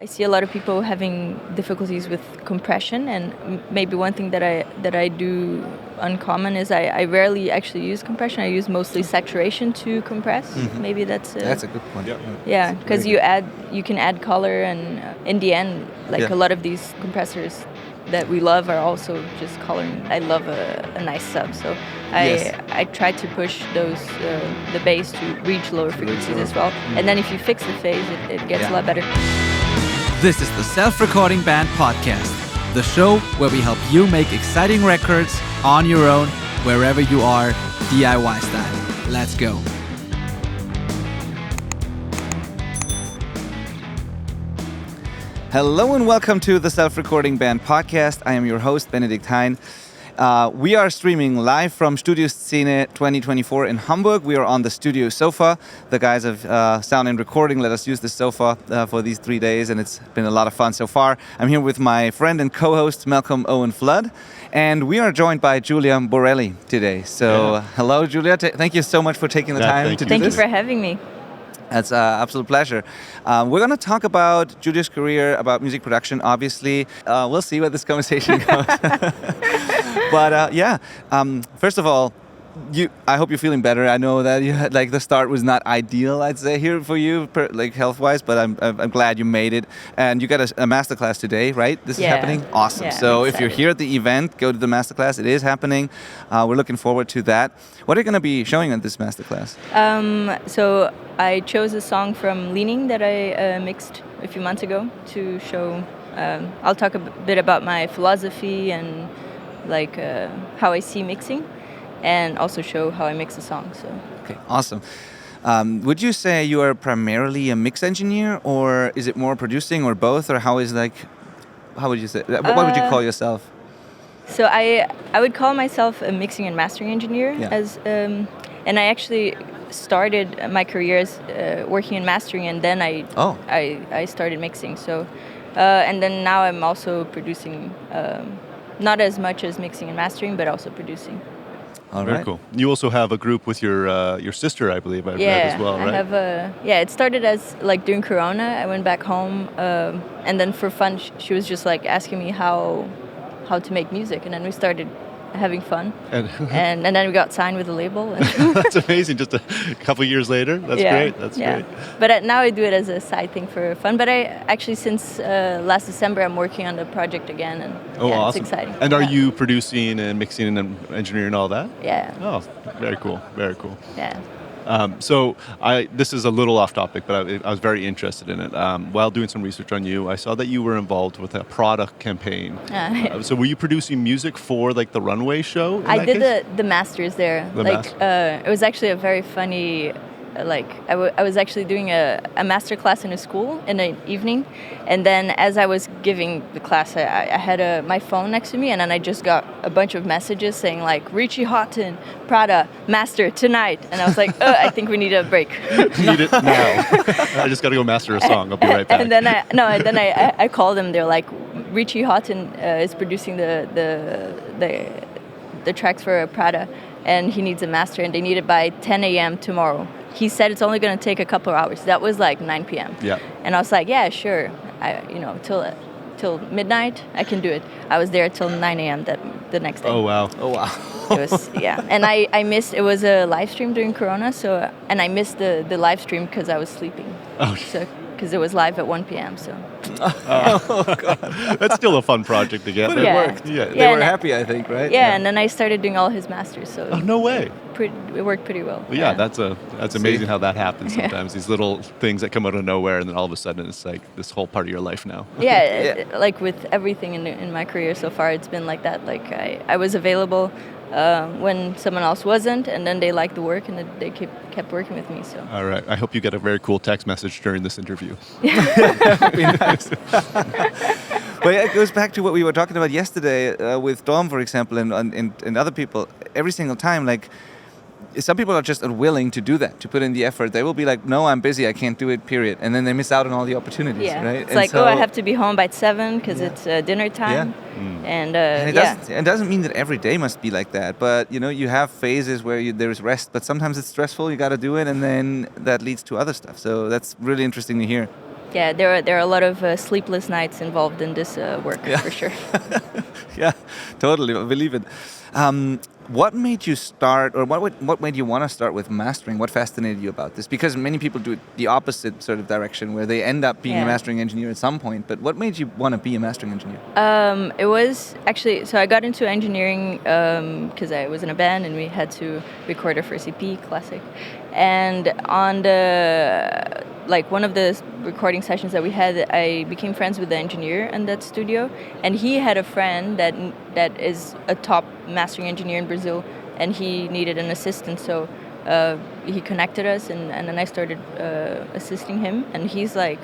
see a lot of people having difficulties with compression, and maybe one thing that I do uncommon is I rarely actually use compression. I use mostly saturation to compress. Mm-hmm. Maybe that's a good point. Yeah, because you can add color, and in the end, like a lot of these compressors that we love are also just coloring. I love a nice sub, so I try to push those the bass to reach lower frequencies as well. And then if you fix the phase, it gets a lot better. This is the Self-Recording Band Podcast, the show where we help you make exciting records on your own, wherever you are, DIY style. Let's go. Hello and welcome to the Self-Recording Band Podcast. I am your host, Benedikt Hein. We are streaming live from Studioszene 2024 in Hamburg. We are on the studio sofa. The guys of Sound and Recording let us use the sofa for these 3 days, and it's been a lot of fun so far. I'm here with my friend and co-host, Malcolm Owen Flood, and we are joined by Julia Borelli today. So, hello, Julia. Thank you so much for taking the time to do this. Thank you for having me. That's an absolute pleasure. We're going to talk about Julia's career, about music production, obviously. We'll see where this conversation goes. But first of all, I hope you're feeling better. I know that you had, the start was not ideal, I'd say, here for you, health-wise, but I'm glad you made it. And you got a masterclass today, right? This is happening? Awesome. Yeah, so if you're here at the event, go to the masterclass. It is happening. We're looking forward to that. What are you going to be showing at this masterclass? So I chose a song from Ning that I mixed a few months ago to show. I'll talk a bit about my philosophy and how I see mixing, and also show how I mix a song. So. Okay, awesome. Would you say you are primarily a mix engineer, or is it more producing, or both, or how would you say? What would you call yourself? So I would call myself a mixing and mastering engineer, and I actually started my career as working in mastering, and then I started mixing. So and then now I'm also producing, not as much as mixing and mastering, but also producing. All Very right. cool. You also have a group with your sister, I believe, I've read as well, right? I have it started as during Corona. I went back home, and then for fun, she was just asking me how to make music, and then we started having fun, and then we got signed with a label. That's amazing. Just a couple years later. That's great. That's great. But now I do it as a side thing for fun. But I actually, since last December, I'm working on the project again, and awesome. It's exciting. And are you producing and mixing and engineering all that? Yeah. Oh, very cool. Very cool. Yeah. So this is a little off topic, but I was very interested in it. While doing some research on you, I saw that you were involved with a Prada campaign. So were you producing music for the runway show? I did the masters there. It was actually a very funny. I was actually doing a master class in a school in the evening, and then as I was giving the class, I had my phone next to me, and then I just got a bunch of messages saying Richie Hawtin, Prada, master tonight, and I was like, I think we need a break. Need it now. I just got to go master a song. I'll be right back. And then I called them. They're like, Richie Hawtin is producing the tracks for Prada, and he needs a master, and they need it by 10 a.m. tomorrow. He said it's only going to take a couple of hours. That was 9 p.m. Yeah. And I was like, yeah, sure. Till midnight, I can do it. I was there till 9 a.m. the next day. Oh, wow. It was, And I missed, it was a live stream during Corona, and I missed the live stream because I was sleeping. Oh, because it was live at 1 p.m. So. Oh, God. That's still a fun project to get. But it worked. Yeah. They were happy, I think, right? Yeah, and then I started doing all his masters. So. Oh, no way. It worked pretty well. Well, that's amazing how that happens sometimes. These little things that come out of nowhere, and then all of a sudden it's this whole part of your life now. With everything in my career so far, it's been like that. I was available when someone else wasn't, and then they liked the work, and they kept working with me. So. All right. I hope you get a very cool text message during this interview. That would be nice. But it goes back to what we were talking about yesterday with Dom, for example, and other people. Every single time, some people are just unwilling to do that, to put in the effort. They will be like, no, I'm busy, I can't do it, period. And then they miss out on all the opportunities, right? It's I have to be home by 7 because it's dinner time. Yeah. It doesn't mean that every day must be like that, but you have phases where there's rest, but sometimes it's stressful, you got to do it, and then that leads to other stuff. So that's really interesting to hear. Yeah, there are a lot of sleepless nights involved in this work, for sure. Yeah, totally. I believe it. What made you start, or what made you want to start with mastering? What fascinated you about this? Because many people do it the opposite sort of direction, where they end up being a mastering engineer at some point. But what made you want to be a mastering engineer? It was actually, so I got into engineering because I was in a band and we had to record our first EP, classic. And on one of the recording sessions that we had, I became friends with the engineer in that studio, and he had a friend that is a top mastering engineer in Brazil, and he needed an assistant, so he connected us, and then I started assisting him, and he's like,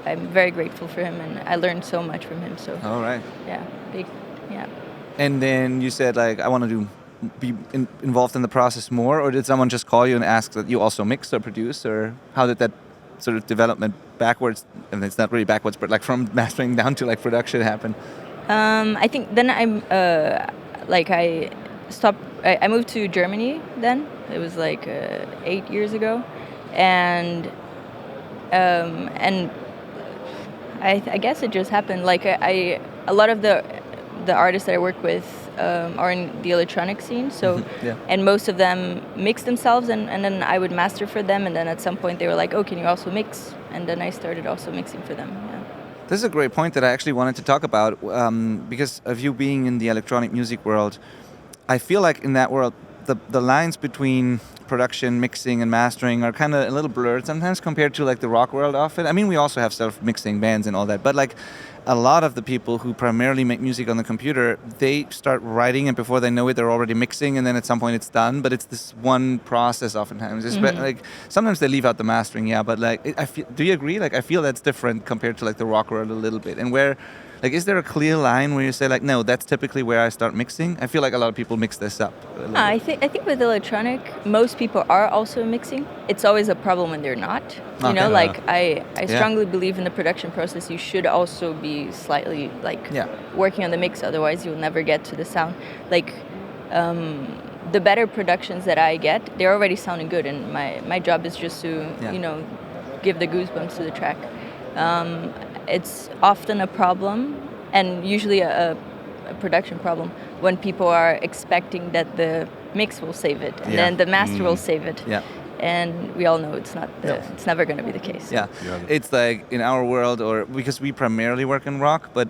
I'm very grateful for him, and I learned so much from him. So all right, yeah. And then you said, like, I want to be involved in the process more, or did someone just call you and ask that you also mix or produce, or how did that sort of development backwards, and it's not really backwards, but like from mastering down to like production happen? I think then I moved to Germany then. It was like 8 years ago, and I guess it just happened. Like a lot of the artists that I work with are in the electronic scene, so and most of them mix themselves, and then I would master for them, and then at some point they were like, oh, can you also mix? And then I started also mixing for them. Yeah. This is a great point that I actually wanted to talk about, because of you being in the electronic music world. I feel like in that world the lines between production, mixing, and mastering are kind of a little blurred sometimes compared to like the rock world often. I mean, we also have self-mixing bands and all that, but like a lot of the people who primarily make music on the computer, they start writing, and before they know it, they're already mixing, and then at some point it's done. But it's this one process oftentimes. Like sometimes they leave out the mastering, but like do you agree? Like I feel that's different compared to like the rock world a little bit. And where, like, is there a clear line where you say like, no, that's typically where I start mixing? I feel like a lot of people mix this up. I think with electronic, most people are also mixing. It's always a problem when they're not. You know, like I strongly believe in the production process. You should also be slightly like working on the mix, otherwise you'll never get to the sound. Like the better productions that I get, they're already sounding good, and my job is just to give the goosebumps to the track. It's often a problem, and usually a production problem, when people are expecting that the mix will save it, and then the master will save it. Yeah. And we all know it's not. It's never going to be the case. Yeah. It's like in our world, or because we primarily work in rock, but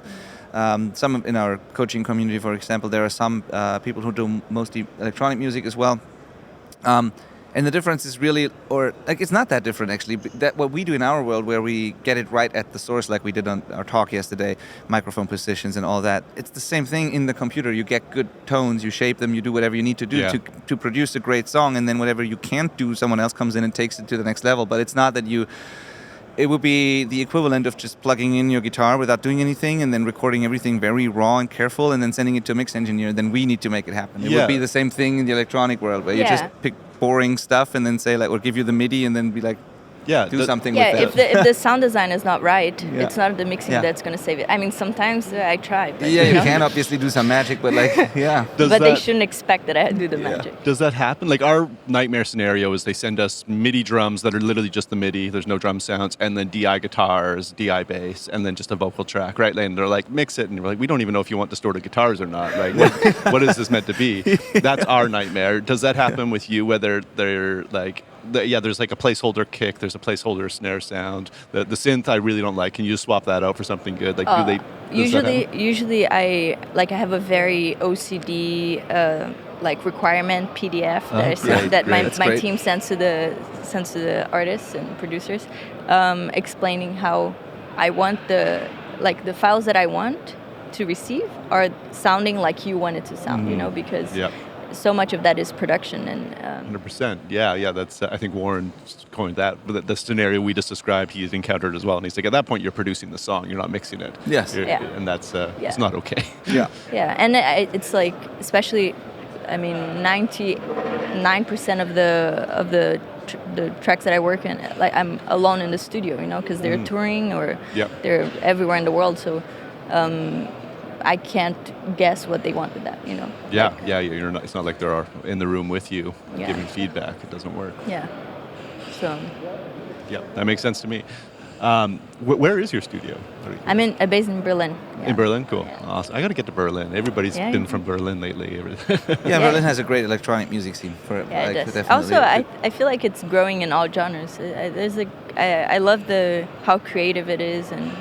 some in our coaching community, for example, there are some people who do mostly electronic music as well. And the difference is really, or like it's not that different actually. That what we do in our world, where we get it right at the source, like we did on our talk yesterday, microphone positions and all that. It's the same thing in the computer. You get good tones, you shape them, you do whatever you need to do to produce a great song, and then whatever you can't do, someone else comes in and takes it to the next level. But it's not that you. It would be the equivalent of just plugging in your guitar without doing anything and then recording everything very raw and careful and then sending it to a mix engineer. Then we need to make it happen. It would be the same thing in the electronic world, where you just pick boring stuff and then say like, or give you the MIDI and then be like, do something with it. If the sound design is not right, it's not the mixing that's going to save it. I mean, sometimes I try. But, you can obviously do some magic, but like, but they shouldn't expect that I do the magic. Does that happen? Like our nightmare scenario is they send us MIDI drums that are literally just the MIDI. There's no drum sounds, and then DI guitars, DI bass, and then just a vocal track, right? And they're like, mix it, and we're like, we don't even know if you want distorted guitars or not. Like, what is this meant to be? That's our nightmare. Does that happen with you? Whether they're like. There's like a placeholder kick. There's a placeholder snare sound. The synth I really don't like. Can you just swap that out for something good? Like, do they? Usually I have a very OCD like requirement PDF that my team sends to the artists and producers, explaining how I want the files that I want to receive are sounding like you want it to sound. You know, because. So much of that is production and 100%. Yeah. That's I think Warren coined that. But the scenario we just described, he's encountered as well. And he's like, at that point, you're producing the song. You're not mixing it. Yes. And that's it's not okay. Yeah. And it's like, especially, I mean, 99% of the tracks that I work in, like I'm alone in the studio, you know, because they're touring or they're everywhere in the world. So. I can't guess what they want with that, you know. You're not. It's not like they're in the room with you giving feedback. It doesn't work. Yeah. So. Yeah, that makes sense to me. Where is your studio? I'm based in Berlin. In Berlin? Cool. Yeah. Awesome. I got to get to Berlin. Everybody's been from Berlin lately. Berlin has a great electronic music scene. It does. Also, I feel like it's growing in all genres. I love how creative it is, and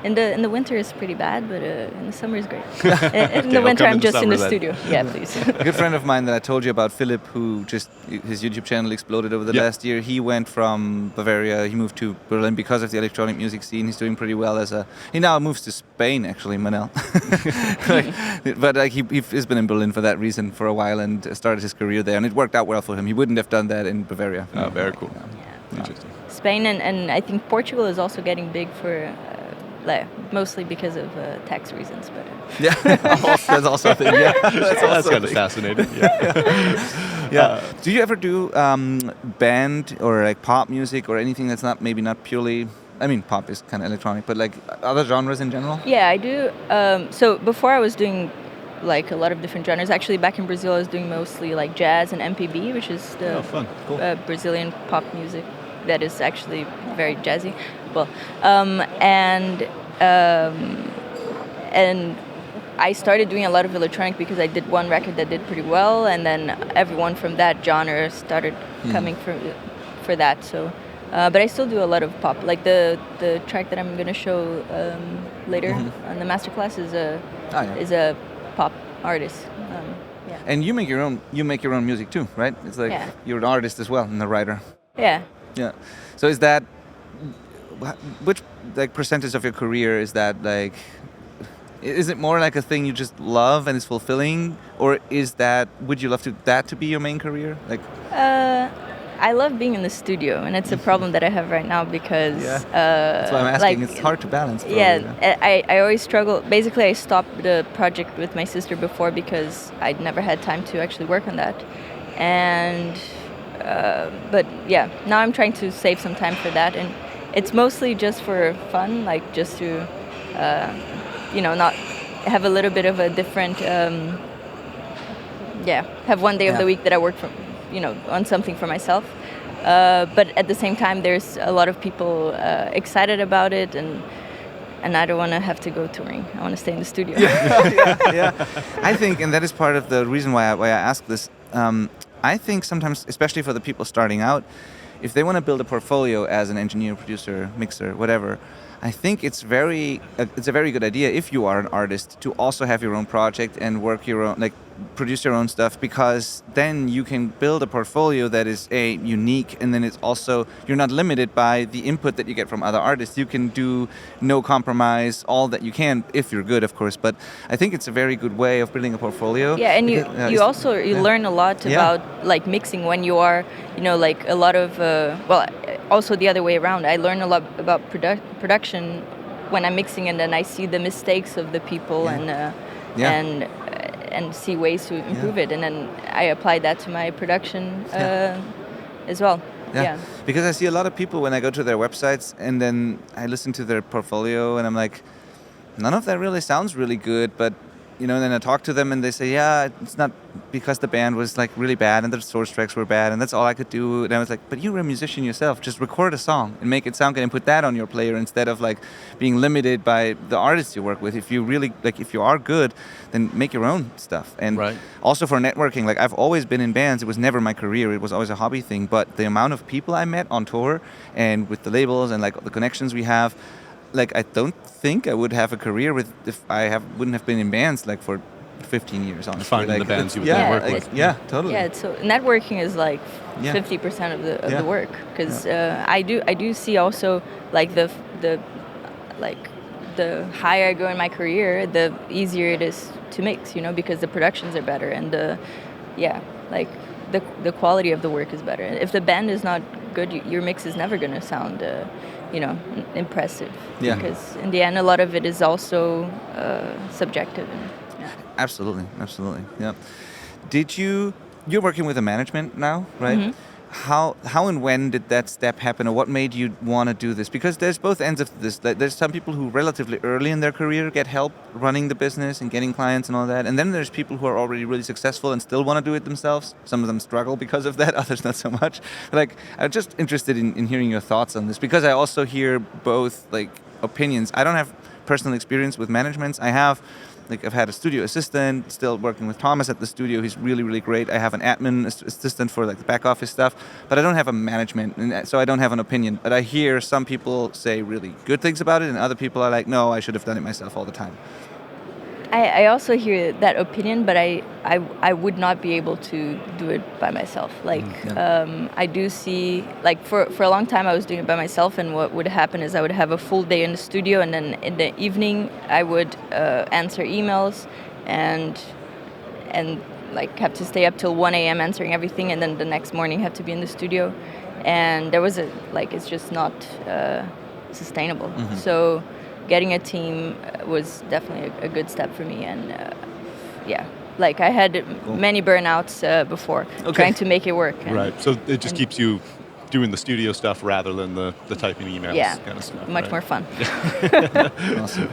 in the winter it's pretty bad, but in the summer it's great. In the winter I'm just in the studio. Yeah, please. A good friend of mine that I told you about, Philip, who just his YouTube channel exploded over the last year. He went from Bavaria. He moved to Berlin because of the electronic music scene. He's doing pretty well he now moves to Spain, actually, Manel. But he's been in Berlin for that reason for a while and started his career there, and it worked out well for him. He wouldn't have done that in Bavaria. Oh, very cool. Yeah. Interesting. Spain and I think Portugal is also getting big for mostly because of tax reasons. But that's also a thing. Yeah, that's kind of fascinating. Yeah. Do you ever do band or like pop music or anything that's maybe not purely? I mean, pop is kind of electronic, but like other genres in general? Yeah, I do. So before I was doing like a lot of different genres. Actually, back in Brazil, I was doing mostly like jazz and MPB, which is the Brazilian pop music that is actually very jazzy. Well, and I started doing a lot of electronic because I did one record that did pretty well, and then everyone from that genre started coming for that. So. But I still do a lot of pop. Like the track that I'm going to show later on the masterclass is a pop artist. And you make your own music too, right? It's like you're an artist as well and a writer. Yeah. Yeah. So is that which like percentage of your career is that like? Is it more like a thing you just love and it's fulfilling, or would you love that to be your main career? Like. I love being in the studio, and it's a problem that I have right now because... That's why I'm asking. It's hard to balance. Probably, I always struggle. Basically, I stopped the project with my sister before because I'd never had time to actually work on that. And... but yeah, now I'm trying to save some time for that, and it's mostly just for fun, like just to, not have a little bit of a different... have one day of the week that I work from... on something for myself. But at the same time, there's a lot of people excited about it, and I don't want to have to go touring. I want to stay in the studio. Yeah. I think, and that is part of the reason why I ask this, I think sometimes, especially for the people starting out, if they want to build a portfolio as an engineer, producer, mixer, whatever, I think it's a very good idea if you are an artist to also have your own project and work your own, produce your own stuff, because then you can build a portfolio that is unique, and then it's also, you're not limited by the input that you get from other artists. You can do no compromise, all that you can, if you're good, of course. But I think it's a very good way of building a portoroportfolio. Yeah, and you learn a lot about mixing when you are, a lot of, also the other way around. I learn a lot about production when I'm mixing, and then I see the mistakes of the people and see ways to improve it, and then I apply that to my production as well. Yeah, because I see a lot of people when I go to their websites and then I listen to their portfolio and I'm like, none of that really sounds really good, but and then I talk to them and they say, it's not because the band was really bad and the source tracks were bad and that's all I could do. And I was like, but you're a musician yourself. Just record a song and make it sound good and put that on your player instead of being limited by the artists you work with. If you really if you are good, then make your own stuff. And also for networking, I've always been in bands. It was never my career. It was always a hobby thing. But the amount of people I met on tour and with the labels and the connections we have, I don't think I would have a career if I wouldn't have been in bands for 15 years, honestly. Finding the bands you would work with. Yeah, totally. Yeah, so networking is 50% of the work, because I do see also the higher I go in my career, the easier it is to mix, because the productions are better and the quality of the work is better. If the band is not good, your mix is never going to sound impressive, because in the end a lot of it is also subjective. Absolutely. Yeah. You're working with a management now, right? how and when did that step happen, or what made you want to do this? Because there's both ends of this. There's some people who relatively early in their career get help running the business and getting clients and all that, and then there's people who are already really successful and still want to do it themselves. Some of them struggle because of that, others not so much. Like, I'm just interested in hearing your thoughts on this, because I also hear both like opinions. I don't have personal experience with managements. I've had a studio assistant, still working with Thomas at the studio. He's really, really great. I have an admin assistant for like the back office stuff, but I don't have a management, and so I don't have an opinion. But I hear some people say really good things about it, and other people are like, no, I should have done it myself all the time. I also hear that opinion, but I would not be able to do it by myself. Like, I do see, like, for a long time I was doing it by myself, and what would happen is I would have a full day in the studio, and then in the evening I would answer emails and like have to stay up till 1 a.m. answering everything, and then the next morning have to be in the studio. And there was it's just not sustainable. Mm-hmm. So getting a team was definitely a good step for me, and like I had many burnouts before trying to make it work. Right, so it just keeps you doing the studio stuff rather than the typing emails kind of stuff. Much more fun. Awesome.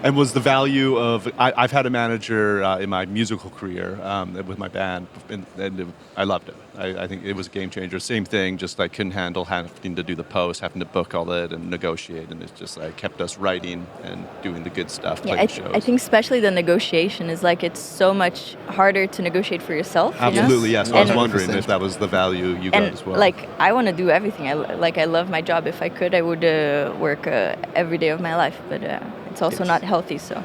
And was the value of, I've had a manager in my musical career with my band, and I loved it. I think it was a game changer. Same thing, just I couldn't handle having to do the post, having to book all that and negotiate, and it's just like kept us writing and doing the good stuff. Yeah, I think especially the negotiation is like, it's so much harder to negotiate for yourself. Absolutely, you know? yes. I was wondering if that was the value you got as well. Like, I want to do everything. I love my job. If I could, I would work every day of my life, but it's also not healthy. So,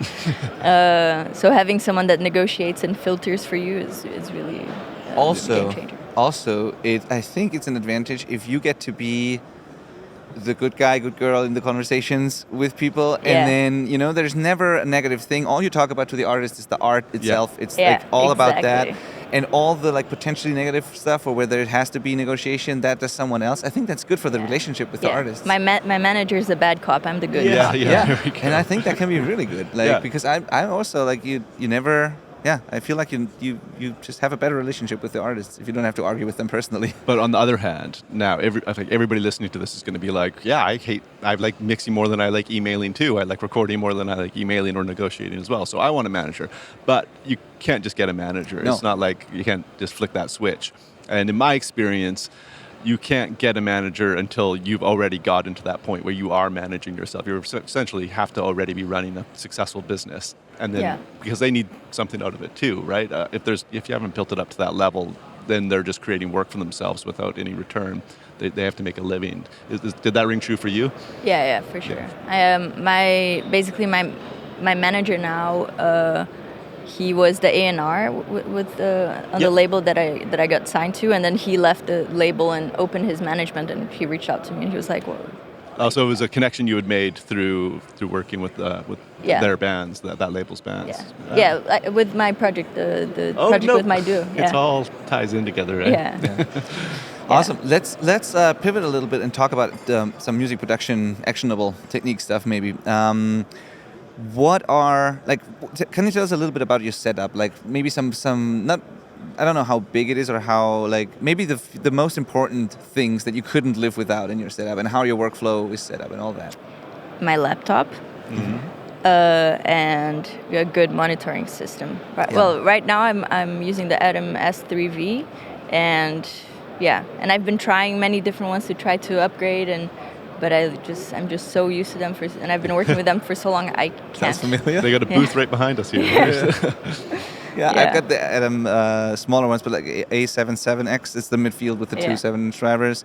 so having someone that negotiates and filters for you is really a game changer. Also, I think it's an advantage if you get to be the good guy, good girl in the conversations with people, and then there's never a negative thing. All you talk about to the artist is the art itself. It's like all about that, and all the like potentially negative stuff, or whether it has to be negotiation, that does someone else. I think that's good for the relationship with the artist. My manager is the bad cop. I'm the good cop. Yeah. And I think that can be really good. Because I also like you never. Yeah, I feel like you just have a better relationship with the artists if you don't have to argue with them personally. But on the other hand, now I think everybody listening to this is going to be like, I like mixing more than I like emailing too. I like recording more than I like emailing or negotiating as well. So I want a manager. But you can't just get a manager. No. It's not like you can't just flick that switch. And in my experience, you can't get a manager until you've already got into that point where you are managing yourself. You essentially have to already be running a successful business, and then because they need something out of it too, right? If you haven't built it up to that level, then they're just creating work for themselves without any return. They have to make a living. Did that ring true for you? Yeah, for sure. My manager now. He was the A&R on the label that I got signed to, and then he left the label and opened his management, and he reached out to me, and he was like, "Well." Oh, so it was a connection you had made through working with their bands, that label's bands. Yeah, with my project, the project with my duo. Yeah. It all ties in together, right? Yeah. Awesome. Let's pivot a little bit and talk about some music production actionable technique stuff, maybe. Can you tell us a little bit about your setup? Like maybe some I don't know how big it is, or how maybe the most important things that you couldn't live without in your setup, and how your workflow is set up and all that. My laptop. Mm-hmm. And a good monitoring system. Right. Yeah. Well, right now I'm using the Atom S3V, and I've been trying many different ones to try to upgrade, but I'm just so used to them and I've been working with them for so long. I can't. Sounds familiar. They got a booth right behind us here. I've got the Atom smaller ones, but like A77X. It's the midfield with the 2 7-inch drivers.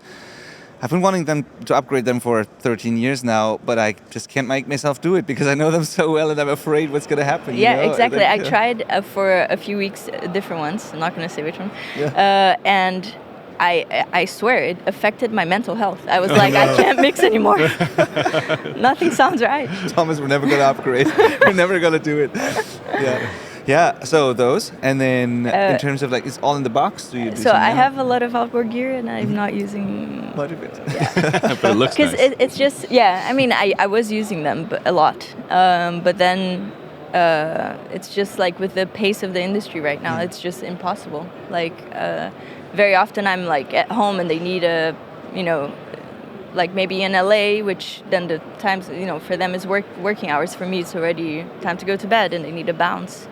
I've been wanting them to upgrade them for 13 years now, but I just can't make myself do it because I know them so well, and I'm afraid what's going to happen. Exactly. I tried for a few weeks different ones. I'm not going to say which one. And I swear it affected my mental health. I was I can't mix anymore. Nothing sounds right. Thomas, we're never going to upgrade. We're never going to do it. Yeah. So those, and then in terms of it's all in the box. Do you? Do I have a lot of outboard gear, and I'm not using much of it. Yeah. But it looks nice. Because it's just I mean I was using them a lot, but then it's just like with the pace of the industry right now, it's just impossible. Like very often I'm like at home and they need a, you know, like maybe in LA, which then the times, you know, for them is working hours. For me, it's already time to go to bed and they need a bounce.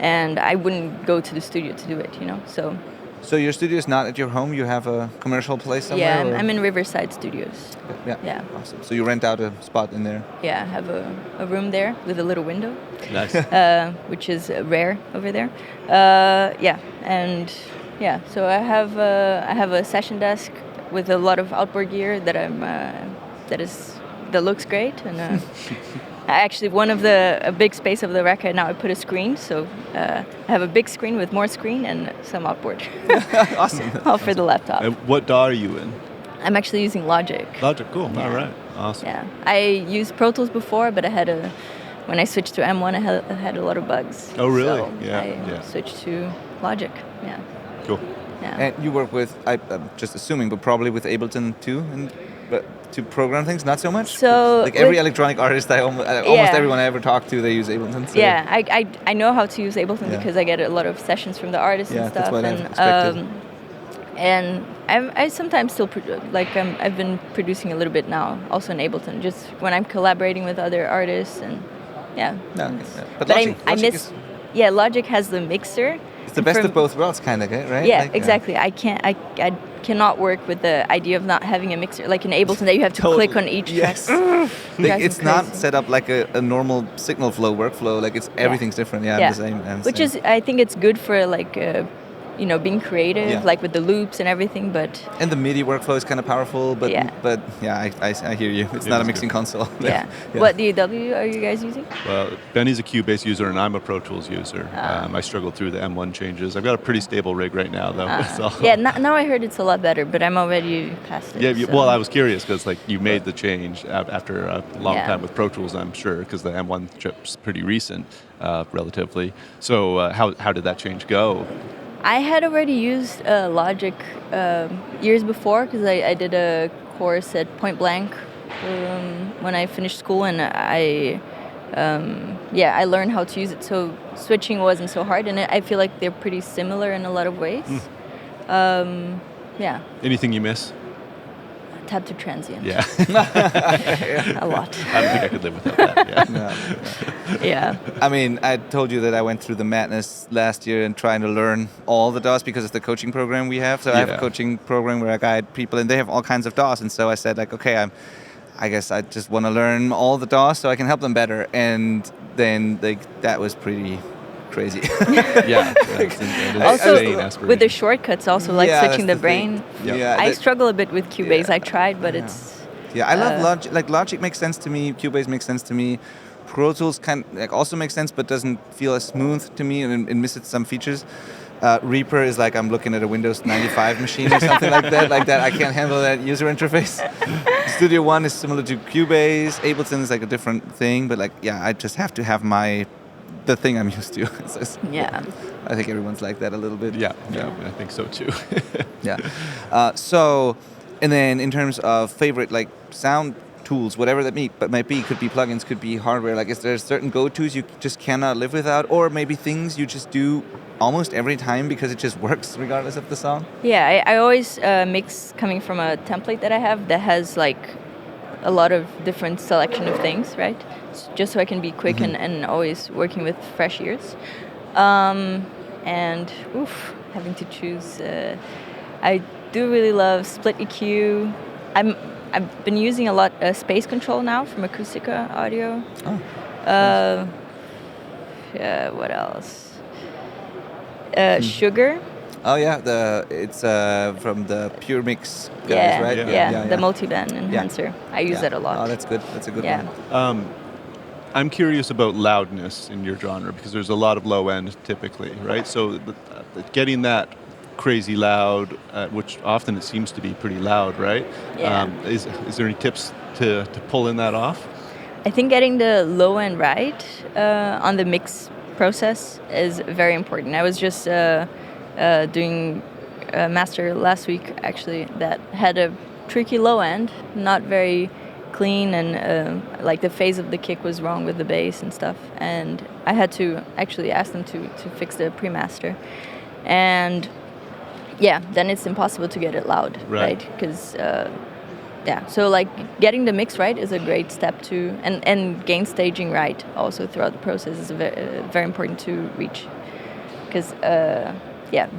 And I wouldn't go to the studio to do it, you know, so. So your studio is not at your home? You have a commercial place somewhere? Yeah, I'm in Riverside Studios. Yeah. Awesome. So you rent out a spot in there? Yeah, I have a room there with a little window. Nice. Which is rare over there. So I have a session desk with a lot of outboard gear that looks great, and actually one of a big space of the record now I put a screen, so I have a big screen with more screen and some outboard. Awesome. All for the laptop. And what DAW are you in? I'm actually using Logic. Logic, cool. Yeah. All right, awesome. Yeah, I used Pro Tools before, but when I switched to M1, I had a lot of bugs. Oh, really? So Yeah. I switched to Logic. Yeah. Cool. Yeah. And you work with, I'm just assuming, but probably with Ableton too, but to program things, not so much? So like every electronic artist, almost everyone I ever talk to, they use Ableton. So. Yeah, I know how to use Ableton because I get a lot of sessions from the artists and stuff. That's what I expected. And I sometimes still I've been producing a little bit now, also in Ableton, just when I'm collaborating with other artists and But Logic Logic has the mixer. It's the best of both worlds, kind of, right? Yeah, exactly. I cannot work with the idea of not having a mixer, like in Ableton that you have to click on each track. It's not set up like a normal signal flow workflow. Like everything's different. Yeah, the same. Which is, I think it's good for like, being creative, like with the loops and everything. And the MIDI workflow is kind of powerful. But I hear you. It's not a mixing console. Yeah. What DAW are you guys using? Well, Benny's a Cubase user and I'm a Pro Tools user. I struggled through the M1 changes. I've got a pretty stable rig right now, though. Now I heard it's a lot better, but I'm already past it. Yeah, well, I was curious because like you made the change after a long time with Pro Tools, I'm sure, because the M1 chip's pretty recent, relatively. So how did that change go? I had already used Logic years before because I did a course at Point Blank when I finished school, and I learned how to use it. So switching wasn't so hard, and I feel like they're pretty similar in a lot of ways. Anything you miss? Tab to transient. Yeah. A lot. I don't think I could live without that. Yeah. I mean, I told you that I went through the madness last year and trying to learn all the DAWs because of the coaching program we have. So I have a coaching program where I guide people, and they have all kinds of DAWs. And so I said, like, okay, I guess I just want to learn all the DAWs so I can help them better. And then that was pretty crazy. Also, with the shortcuts, also like switching the brain. I struggle a bit with Cubase. I tried, but it's. Yeah, I love Logic. Like Logic makes sense to me. Cubase makes sense to me. Pro Tools also makes sense, but doesn't feel as smooth to me and misses some features. Reaper is like I'm looking at a Windows 95 machine or something like that. I can't handle that user interface. Studio One is similar to Cubase. Ableton is like a different thing, but I just have to have the thing I'm used to. I think everyone's like that a little bit. Yeah, I think so too. And then in terms of favorite sound tools, whatever that might be, could be plugins, could be hardware. Is there certain go-tos you just cannot live without, or maybe things you just do almost every time because it just works regardless of the song? Yeah, I always mix coming from a template that I have that has a lot of different selection of things, right? Just so I can be quick and always working with fresh ears. Having to choose. I do really love split EQ. I've been using a lot Space Control now from Acoustica Audio. What else? Sugar. Oh yeah, it's from the Pure Mix guys, right? Yeah, the multi-band enhancer. I use that a lot. Oh, that's good. That's a good one. I'm curious about loudness in your genre because there's a lot of low end typically, right? So getting that crazy loud, which often it seems to be pretty loud, right? Yeah. Is there any tips to pulling that off? I think getting the low end right on the mix process is very important. I was just doing a master last week actually that had a tricky low end, not very clean, and like the phase of the kick was wrong with the bass and stuff. And I had to actually ask them to fix the pre-master. And yeah, then it's impossible to get it loud, right? Because so like getting the mix right is a great step too, and gain staging right also throughout the process is very important to reach. Because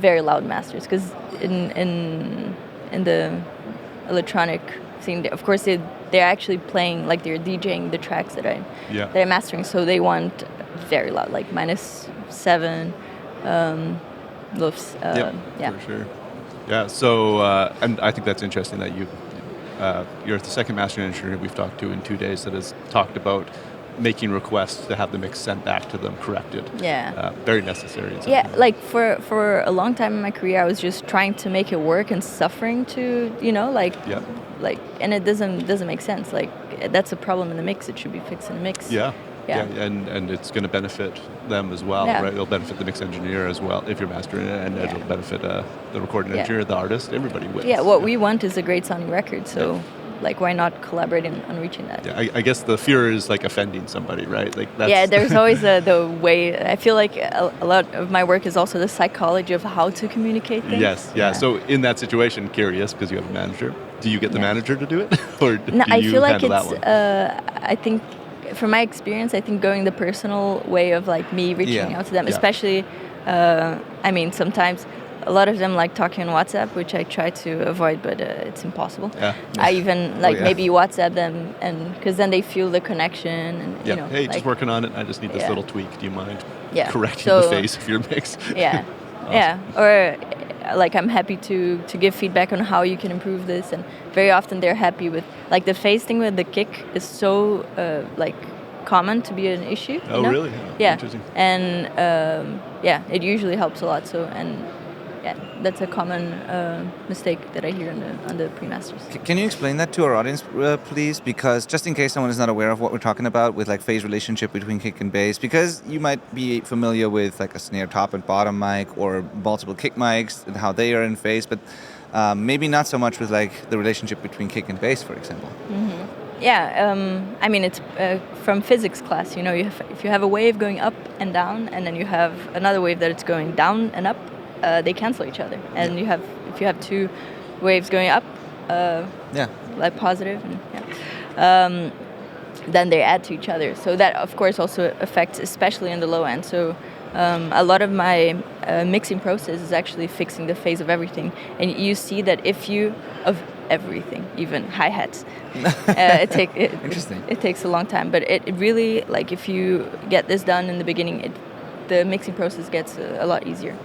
very loud masters. Because in the electronic scene, of course they're actually playing, like they're DJing the tracks that I'm mastering, so they want very loud, like -7 loops. For sure. Yeah. So and I think that's interesting that you're the second mastering engineer we've talked to in 2 days that has talked about making requests to have the mix sent back to them corrected. Yeah. Very necessary. Yeah, like for a long time in my career, I was just trying to make it work and suffering to, like, and it doesn't make sense. Like, that's a problem in the mix. It should be fixed in the mix. Yeah. And it's going to benefit them as well, right? It'll benefit the mix engineer as well if you're mastering it, and it'll benefit the recording engineer, the artist. Everybody wins. Yeah, what we want is a great sounding record, so like why not collaborate on reaching that? Yeah, I guess the fear is like offending somebody, right? Like that's there's always the way. I feel like a lot of my work is also the psychology of how to communicate things. Yes, So in that situation, curious because you have a manager, do you get the manager to do it, or do I you feel like handle it's. that one? I think, from my experience, I think going the personal way of like me reaching out to them, especially. I mean, sometimes. A lot of them like talking on WhatsApp, which I try to avoid, but it's impossible. Yeah. I even maybe WhatsApp them, and because then they feel the connection. And, hey, like, just working on it. I just need this little tweak. Do you mind correcting the phase of your mix? Yeah, awesome. Or like I'm happy to give feedback on how you can improve this, and very often they're happy with like the phase thing with the kick is so like common to be an issue. Oh, really? Yeah. Interesting. And it usually helps a lot. So and. Yeah, that's a common mistake that I hear on the pre-masters. Can you explain that to our audience, please? Because just in case someone is not aware of what we're talking about with like phase relationship between kick and bass, because you might be familiar with like a snare top and bottom mic or multiple kick mics and how they are in phase, but maybe not so much with like the relationship between kick and bass, for example. Mm-hmm. Yeah, I mean it's from physics class. If you have a wave going up and down, and then you have another wave that it's going down and up. They cancel each other, and if you have two waves going up, like positive, and then they add to each other. So that of course also affects, especially in the low end. So a lot of my mixing process is actually fixing the phase of everything, and you see that of everything, even hi-hats, it takes a long time, but it really, like if you get this done in the beginning, the mixing process gets a lot easier.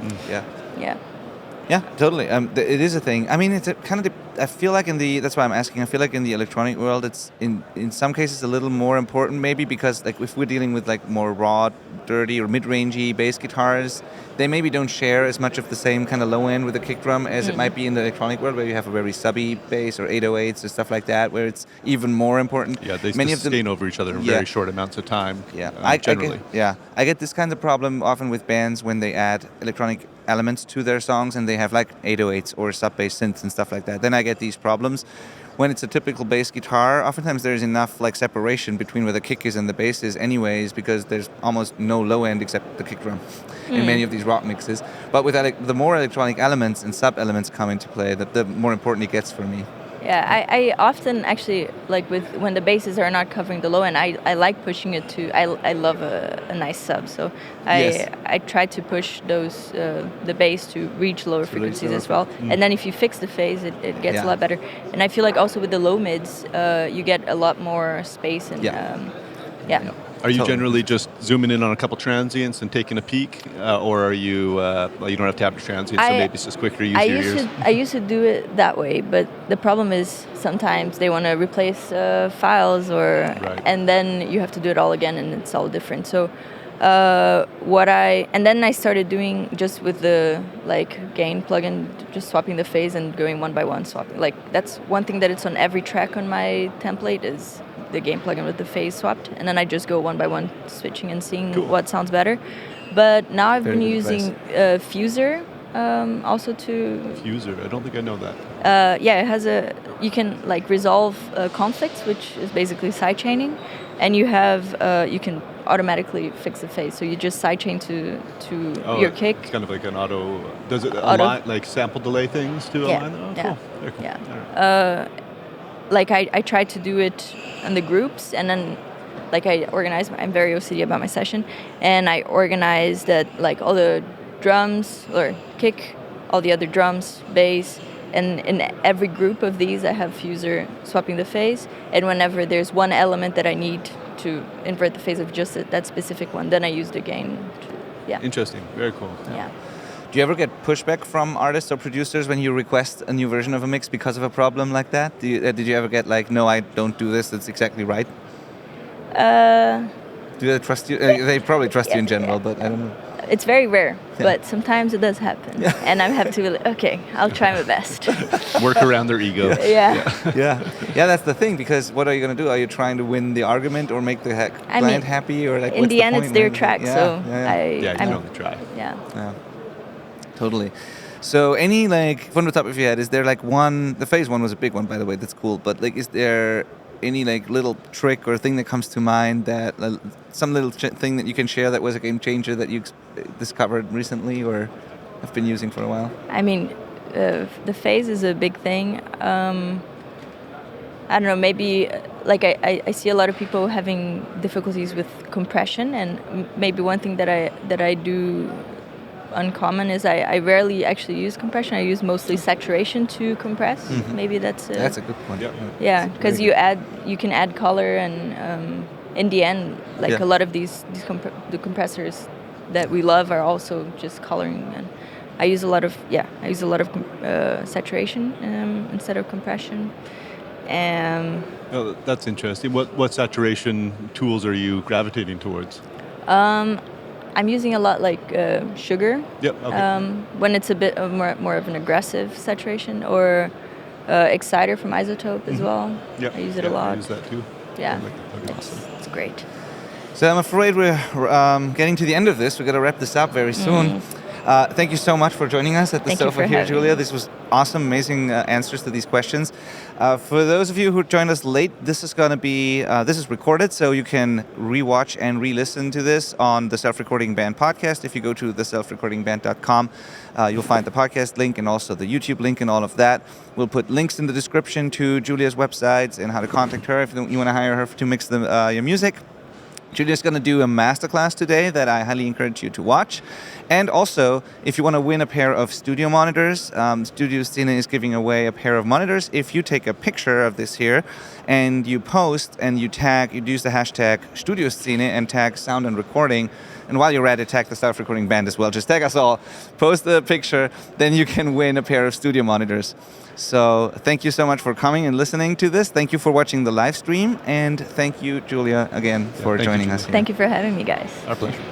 Yeah, totally. It is a thing. I mean, it's a kind of. I feel like that's why I'm asking. I feel like in the electronic world, it's in some cases a little more important, maybe because like if we're dealing with like more raw, dirty or mid-rangey bass guitars, they maybe don't share as much of the same kind of low end with the kick drum as it might be in the electronic world, where you have a very subby bass or 808s or stuff like that, where it's even more important. Yeah, they sustain over each other in very short amounts of time. Yeah, generally. I get this kind of problem often with bands when they add electronic elements to their songs and they have like 808s or sub-bass synths and stuff like that. Then I get these problems. When it's a typical bass guitar, oftentimes there's enough like separation between where the kick is and the bass is anyways, because there's almost no low end except the kick drum in many of these rock mixes. But with the more electronic elements and sub-elements come into play, the more important it gets for me. Yeah, I often actually, like when the basses are not covering the low end, I like pushing it to, I love a nice sub, so I try to push the bass to reach lower frequencies as well. And then if you fix the phase, it gets a lot better. And I feel like also with the low mids, you get a lot more space and Are you generally just zooming in on a couple transients and taking a peek, or are you? You don't have to have the transients, so maybe it's just quicker to use your ears. I used to do it that way, but the problem is sometimes they want to replace files, and then you have to do it all again, and it's all different. So and then I started doing just with the gain plugin, just swapping the phase and going one by one swapping. Like that's one thing that it's on every track on my template is the gain plugin with the phase swapped, and then I just go one by one switching and seeing what sounds better. But now I've been using Fuser, also to... Fuser, I don't think I know that. Yeah, it has you can like resolve conflicts, which is basically sidechaining, and you can automatically fix the phase. So you just sidechain to your kick. It's kind of like an auto. Does it Auto. align, like sample delay things to align? Oh, yeah. Cool. Very cool. Yeah. Like I tried to do it in the groups, and then like I'm very OCD about my session, and I organized that like all the drums or kick, all the other drums, bass, and in every group of these I have Fuser swapping the phase, and whenever there's one element that I need to invert the phase of just that specific one, then I use the gain. Interesting. Very cool. Yeah. Do you ever get pushback from artists or producers when you request a new version of a mix because of a problem like that? Did you ever get like, no, I don't do this, that's exactly right? Do they trust you? They probably trust you in general, but I don't know. It's very rare, but sometimes it does happen. And I have to be like, okay, I'll try my best. Work around their ego. Yeah, that's the thing, because what are you going to do? Are you trying to win the argument or make the client happy? Or like, in the end, it's their track, so you can only try. Yeah. Totally. So any, like, from the top of your head, is there like the phase one was a big one, by the way, that's cool, but like, is there any like little trick or thing that comes to mind, that some little thing that you can share that was a game changer that you discovered recently or have been using for a while? I mean, the phase is a big thing. I don't know, maybe like I see a lot of people having difficulties with compression, and maybe one thing that I do uncommon is I rarely actually use compression. I use mostly saturation to compress. Mm-hmm. Maybe that's a good point. Yeah, because you can add color, and in the end, like a lot of the compressors that we love are also just coloring. And I use a lot of saturation instead of compression. Oh, that's interesting. What saturation tools are you gravitating towards? I'm using a lot like sugar. Yep. Okay. When it's a bit more of an aggressive saturation, or Exciter from Isotope as well. Yep. I use it a lot. I use that too. Yeah. Awesome. It's great. So I'm afraid we're getting to the end of this. We're going to wrap this up very soon. Thank you so much for joining us at the sofa here, Julia. This was awesome, amazing answers to these questions. For those of you who joined us late, this is going to be this is recorded, so you can rewatch and re-listen to this on the Self-Recording Band podcast. If you go to theselfrecordingband.com, you'll find the podcast link and also the YouTube link and all of that. We'll put links in the description to Julia's websites and how to contact her if you want to hire her to mix your music. Julia's going to do a masterclass today that I highly encourage you to watch. And also, if you want to win a pair of studio monitors, Studioszene is giving away a pair of monitors. If you take a picture of this here and you post and you use the hashtag Studioszene and tag sound and recording, and while you're at it, tag the Self-Recording Band as well. Just tag us all, post the picture, then you can win a pair of studio monitors. So thank you so much for coming and listening to this. Thank you for watching the live stream. And thank you, Julia, again, for joining us here. Thank you for having me, guys. Our pleasure.